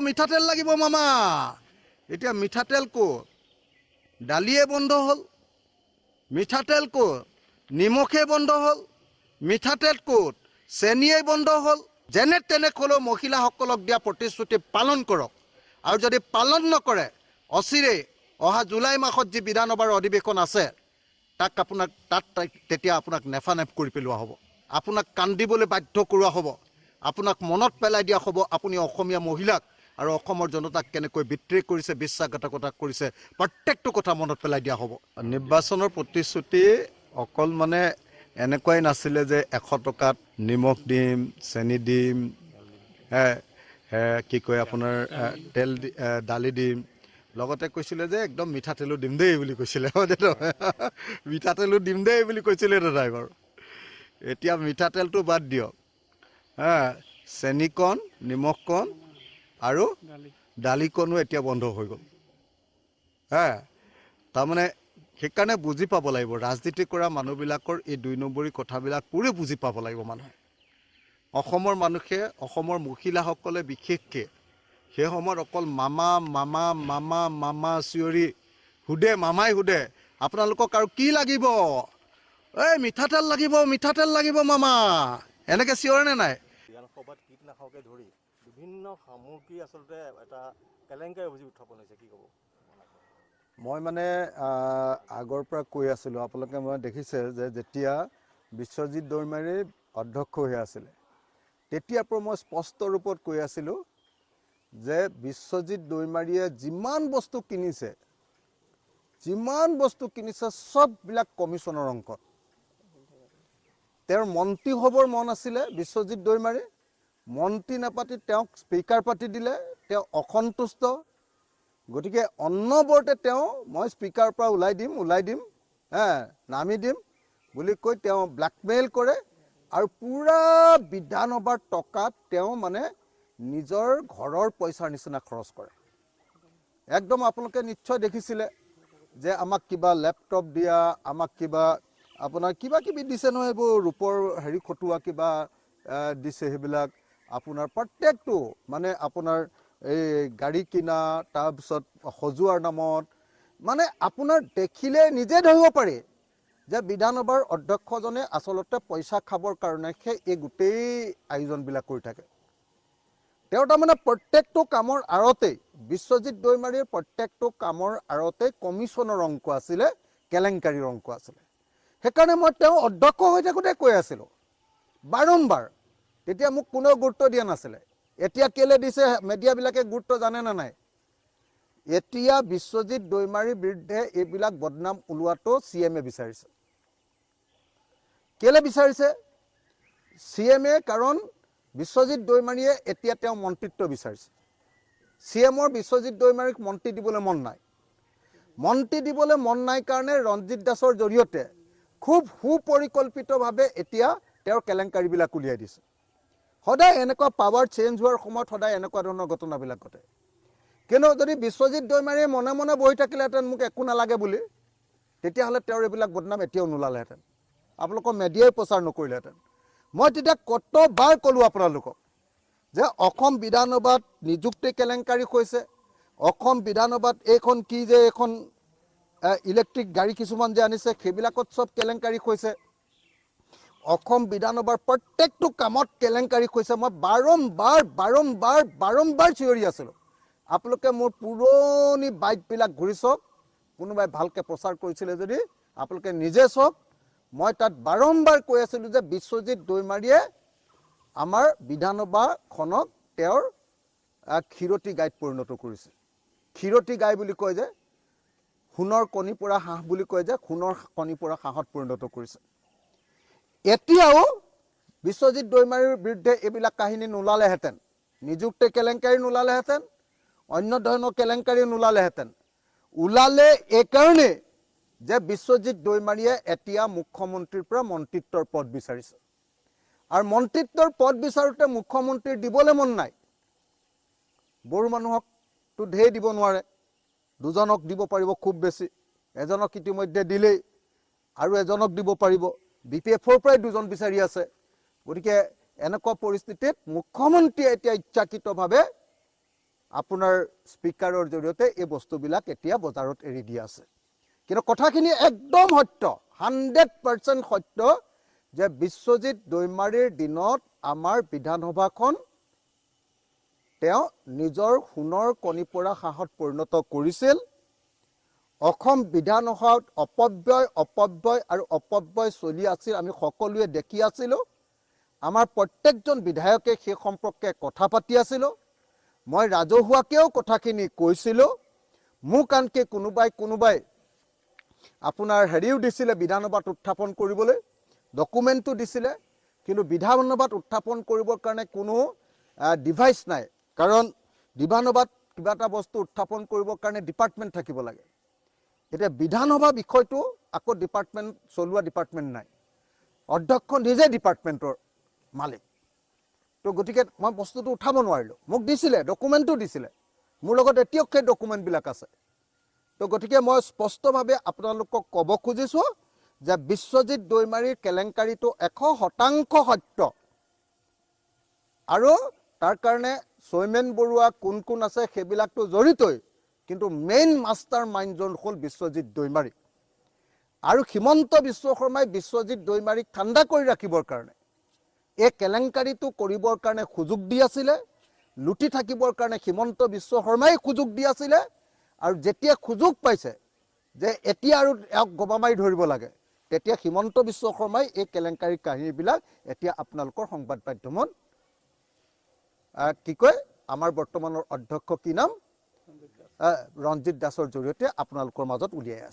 মিঠাতেল লাগিব মামা এতিয়া মিঠাতেল ক'ত দালিয়ে বন্ধ হ'ল মিঠাতেল ক'ত নিমখে বন্ধ হ'ল মিঠাতেল ক'ত চেনিয়ে বন্ধ হ'ল যেনে তেনে ক'লেও মহিলাসকলক দিয়া প্ৰতিশ্ৰুতি পালন কৰক আৰু যদি পালন নকৰে অচিৰে অহা জুলাই মাহত যি বিধানসভাৰ অধিৱেশন আছে তাক আপোনাক তেতিয়া আপোনাক নেফানেফ কৰি পেলোৱা হ'ব আপোনাক কান্দিবলৈ বাধ্য কৰোৱা হ'ব আপোনাক মনত পেলাই দিয়া হ'ব আপুনি অসমীয়া মহিলাক আৰু অসমৰ জনতাক কেনেকৈ বিত্ৰেয় কৰিছে বিশ্বাসঘাতকতা কৰিছে প্ৰত্যেকটো কথা মনত পেলাই দিয়া হ'ব নিৰ্বাচনৰ প্ৰতিশ্ৰুতি অকল মানে এনেকুৱাই নাছিলে যে 100 টকাত নিমখ দিম চেনি দিম কি কয় আপোনাৰ তেল দালি দিম লগতে কৈছিলে যে একদম মিঠাতেলো দিম দেই বুলি কৈছিলে মিঠাতেলো দিম দেই বুলি কৈছিলে দাদাই বাৰু এতিয়া মিঠাতেলটো বাদ দিয়ক চেনিকণ নিমখকণ আৰু দালিকণো এতিয়া বন্ধ হৈ গ'ল তাৰমানে সেইকাৰণে বুজি পাব লাগিব ৰাজনীতি কৰা মানুহবিলাকৰ এই 2 নম্বৰী কথাবিলাক পুৰে বুজি পাব লাগিব মানুহে অসমৰ মানুহে অসমৰ মহিলাসকলে বিশেষকৈ সেই সময়ত অকল মামা মামা মামা মামা চিঞৰি মামাই সোধে আপোনালোকক আৰু কি লাগিব এই মিঠাতেল লাগিব মামা এনেকৈ চিঞৰে নে নাই বিধানসভাত কীটনাশকে ধৰি বিভিন্ন সামগ্ৰী আচলতে এটা কেলেংকাৰী অভিযোগ উত্থাপন হৈছে কি ক'ব মই মানে আগৰ পৰা কৈ আছিলোঁ আপোনালোকে মই দেখিছে যে যেতিয়া বিশ্বজিৎ দৈমাৰী অধ্যক্ষ হৈ আছিলে তেতিয়াৰ পৰা মই স্পষ্ট ৰূপত কৈ আছিলোঁ যে বিশ্বজিৎ দৈমাৰীয়ে যিমান বস্তু কিনিছে সববিলাক কমিশ্যনৰ অংকত তেওঁৰ মন্ত্ৰী হ'বৰ মন আছিলে বিশ্বজিৎ দৈমাৰী মন্ত্ৰী নাপাতি তেওঁক স্পীকাৰ পাতি দিলে তেওঁ অসন্তুষ্ট গতিকে অন্নবৰতে তেওঁ মই স্পীকাৰৰ পৰা ওলাই দিম নামি দিম বুলি কৈ তেওঁ ব্লেকমেইল কৰে আৰু পুৰা বিধানসভাৰ টকাত তেওঁ মানে নিজৰ ঘৰৰ পইচাৰ নিচিনা খৰচ কৰে একদম আপোনালোকে নিশ্চয় দেখিছিলে যে আমাক কিবা লেপটপ দিয়া আমাক কিবা আপোনাৰ কিবা কিবি দিছে নহয় এইবোৰ ৰূপৰ হেৰি খটুৱা কিবা দিছে সেইবিলাক আপোনাৰ প্ৰত্যেকটো মানে আপোনাৰ এই গাড়ী কিনা তাৰপিছত সজোৱাৰ নামত মানে আপোনাৰ দেখিলে নিজে ধৰিব পাৰি যে বিধানসভাৰ অধ্যক্ষজনে আচলতে পইচা খাবৰ কাৰণে এই গোটেই আয়োজনবিলাক কৰি থাকে তেওঁ তাৰমানে প্ৰত্যেকটো কামৰ আঁৰতেই বিশ্বজিৎ দৈমাৰীৰ প্ৰত্যেকটো কামৰ আঁৰতেই কমিশ্যনৰ অংক আছিলে কেলেংকাৰীৰ অংক আছিলে সেইকাৰণে মই তেওঁ অধ্যক্ষ হৈ থাকোঁতে কৈ আছিলোঁ বাৰম্বাৰ তেতিয়া মোক কোনেও গুৰুত্ব দিয়া নাছিলে এতিয়া কেলে দিছে মিডিয়াবিলাকে গুৰুত্ব জানে না নাই এতিয়া বিশ্বজিৎ দৈমাৰীৰ বিৰুদ্ধে এইবিলাক বদনাম ওলোৱাটো CMে বিচাৰিছে কেলে বিচাৰিছে CMে কাৰণ বিশ্বজিৎ দৈমাৰীয়ে এতিয়া তেওঁ মন্ত্ৰিত্ব বিচাৰিছে CMৰ বিশ্বজিৎ দৈমাৰীক মন্ত্ৰী দিবলৈ মন নাই কাৰণে ৰঞ্জিত দাসৰ জৰিয়তে খুব সুপৰিকল্পিতভাৱে এতিয়া তেওঁৰ কেলেংকাৰীবিলাক উলিয়াই দিছে সদায় এনেকুৱা পাৱাৰ চেঞ্জ হোৱাৰ সময়ত সদায় এনেকুৱা ধৰণৰ ঘটনাবিলাক ঘটে কিন্তু যদি বিশ্বজিৎ দৈমাৰীয়ে মনে মনে বহি থাকিলেহেঁতেন মোক একো নালাগে বুলি তেতিয়াহ'লে তেওঁৰ এইবিলাক বদনাম এতিয়াও নোলালেহেঁতেন আপোনালোকৰ মিডিয়াই প্ৰচাৰ নকৰিলেহেঁতেন মই তেতিয়া কতবাৰ ক'লোঁ আপোনালোকক যে অসম বিধানসভাত নিযুক্তি কেলেংকাৰী হৈছে অসম বিধানসভাত এইখন কি যে এখন ইলেক্ট্ৰিক গাড়ী কিছুমান যে আনিছে সেইবিলাকত চব কেলেংকাৰী হৈছে অসম বিধানসভাৰ প্ৰত্যেকটো কামত কেলেংকাৰী হৈছে মই বাৰম্বাৰ চিঞৰি আছিলোঁ আপোনালোকে মোৰ পুৰণি বাইকবিলাক ঘূৰি চাওক কোনোবাই ভালকৈ প্ৰচাৰ কৰিছিলে যদি আপোনালোকে নিজে চাওক মই তাত বাৰম্বাৰ কৈ আছিলোঁ যে বিশ্বজিৎ দৈমাৰীয়ে আমাৰ বিধানসভাখনক তেওঁৰ ক্ষীৰতী গাইত পৰিণত কৰিছে ক্ষীৰতী গাই বুলি কয় যে সোণৰ কণী পৰা হাঁহ বুলি কয় যে সোণৰ কণী পৰা হাঁহত পৰিণত কৰিছে এতিয়াও বিশ্বজিৎ দৈমাৰীৰ বিৰুদ্ধে এইবিলাক কাহিনী নোলালেহেঁতেন নিযুক্তি কেলেংকাৰী নোলালেহেঁতেন অন্য ধৰণৰ কেলেংকাৰী নোলালেহেঁতেন ওলালে এইকাৰণে যে বিশ্বজিৎ দৈমাৰীয়ে এতিয়া মুখ্যমন্ত্ৰীৰ পৰা মন্ত্ৰিত্বৰ পদ বিচাৰিছে আৰু মন্ত্ৰিত্বৰ পদ বিচাৰোঁতে মুখ্যমন্ত্ৰীৰ দিবলৈ মন নাই বড়ো মানুহকতো ঢেৰ দিব নোৱাৰে দুজনক দিব পাৰিব খুব বেছি এজনক ইতিমধ্যে দিলেই আৰু এজনক দিব পাৰিব BPFৰ পৰাই দুজন বিচাৰি আছে গতিকে এনেকুৱা পৰিস্থিতিত মুখ্যমন্ত্ৰীয়ে এতিয়া ইচ্ছাকৃতভাৱে আপোনাৰ স্পীকাৰৰ জৰিয়তে এই বস্তুবিলাক এতিয়া বজাৰত এৰি দিয়া আছে। কিন্তু কথাখিনি একদম সত্য, 100% সত্য যে বিশ্বজিৎ দৈমাৰীৰ দিনত আমাৰ বিধানসভাখন তেওঁ নিজৰ সোণৰ কণী পৰা হাঁহত পৰিণত কৰিছিল। অসম বিধানসভাত অপব্যয় আৰু অপব্যয় চলি আছিল, আমি সকলোৱে দেখি আছিলোঁ। আমাৰ প্ৰত্যেকজন বিধায়কে সেই সম্পৰ্কে কথা পাতি আছিলোঁ। মই ৰাজহুৱাকেও কথাখিনি কৈছিলোঁ। মোক আনকি কোনোবাই আপোনাৰ হেৰিও দিছিলে বিধানসভাত উত্থাপন কৰিবলৈ, ডকুমেণ্টটো দিছিলে। কিন্তু বিধানসভাত উত্থাপন কৰিবৰ কাৰণে কোনো ডিভাইচ নাই, কাৰণ বিধানসভাত কিবা এটা বস্তু উত্থাপন কৰিবৰ কাৰণে ডিপাৰ্টমেণ্ট থাকিব লাগে। এতিয়া বিধানসভা বিষয়টো আকৌ চলোৱা ডিপাৰ্টমেণ্ট নাই, অধ্যক্ষ নিজে ডিপাৰ্টমেণ্টৰ মালিক। তো গতিকে মই বস্তুটো উঠাব নোৱাৰিলোঁ। মোক দিছিলে, ডকুমেণ্টটো দিছিলে, মোৰ লগত এতিয়াও সেই ডকুমেণ্টবিলাক আছে। তো গতিকে মই স্পষ্টভাৱে আপোনালোকক ক'ব খুজিছোঁ যে বিশ্বজিৎ দৈমাৰীৰ কেলেংকাৰীটো 100% সত্য। আৰু তাৰ কাৰণে সৌমেন বৰুৱা কোন আছে সেইবিলাকতো জড়িতই, কিন্তু মেইন মাষ্টাৰ মাইণ্ডজন হ'ল বিশ্বজিৎ দৈমাৰী। আৰু হিমন্ত বিশ্ব শৰ্মাই বিশ্বজিৎ দৈমাৰীক ঠাণ্ডা কৰি ৰাখিবৰ কাৰণে এই কেলেংকাৰীটো কৰিবৰ কাৰণে সুযোগ দি আছিলে, লুটি থাকিবৰ কাৰণে হিমন্ত বিশ্ব শৰ্মাই সুযোগ দি আছিলে। আৰু যেতিয়া সুযোগ পাইছে যে এতিয়া আৰু এক গবা মাৰি ধৰিব লাগে, তেতিয়া হিমন্ত বিশ্ব শৰ্মাই এই কেলেংকাৰীৰ কাহিনীবিলাক এতিয়া আপোনালোকৰ সংবাদ মাধ্যমত কি কয়, আমাৰ বৰ্তমানৰ অধ্যক্ষ কি নাম, ৰঞ্জিত দাসৰ জৰিয়তে আপোনালোকৰ মাজত উলিয়াই আছে।